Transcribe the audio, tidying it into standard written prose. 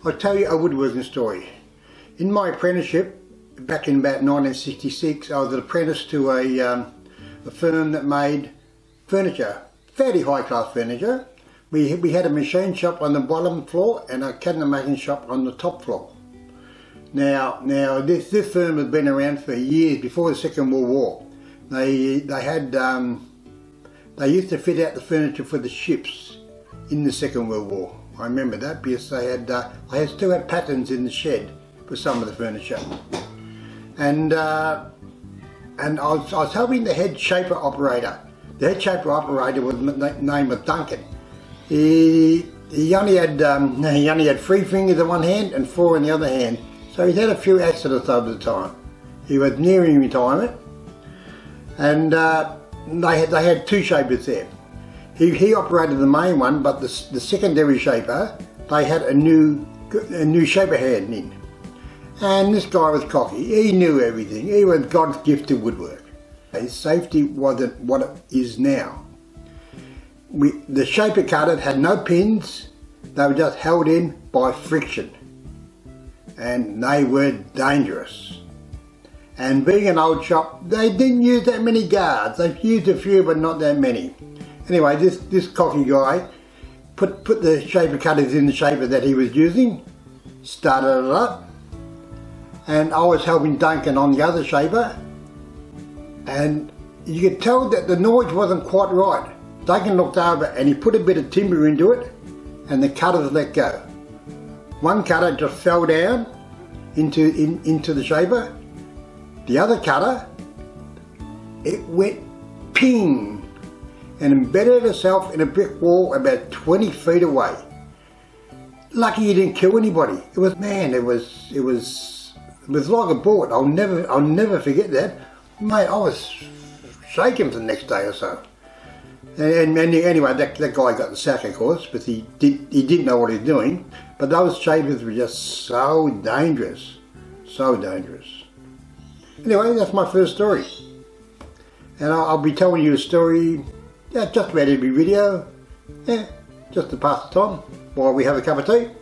I'll tell you a woodworking story. In my apprenticeship, back in about 1966, I was an apprentice to a firm that made furniture, fairly high-class furniture. We had a machine shop on the bottom floor and a cabinet making shop on the top floor. Now this firm had been around for years before the Second World War. They used to fit out the furniture for the ships in the Second World War. I remember that because they still had patterns in the shed for some of the furniture. And I was helping the head shaper operator. The head shaper operator was named Duncan. He only had 3 fingers in one hand and 4 in the other hand. So he's had a few accidents over the time. He was nearing retirement, and they had 2 shapers there. He operated the main one, but the secondary shaper, they had a new shaper hand in. And this guy was cocky. He knew everything. He was God's gift to woodwork. His safety wasn't what it is now. The shaper cutters had no pins. They were just held in by friction. And they were dangerous. And being an old shop, they didn't use that many guards. They used a few, but not that many. Anyway, this cocky guy put the shaper cutters in the shaper that he was using, started it up, and I was helping Duncan on the other shaper, and you could tell that the noise wasn't quite right. Duncan looked over and he put a bit of timber into it, and the cutters let go. One cutter just fell down into the shaper. The other cutter, it went ping and embedded itself in a brick wall about 20 feet away. Lucky you didn't kill anybody. It was like a bullet. I'll never forget that. Mate, I was shaking for the next day or so. And anyway, that guy got the sack, of course, but he didn't know what he was doing. But those shapers were just so dangerous, so dangerous. Anyway, that's my first story, and I'll be telling you a story just about every video, just to pass the time while we have a cup of tea.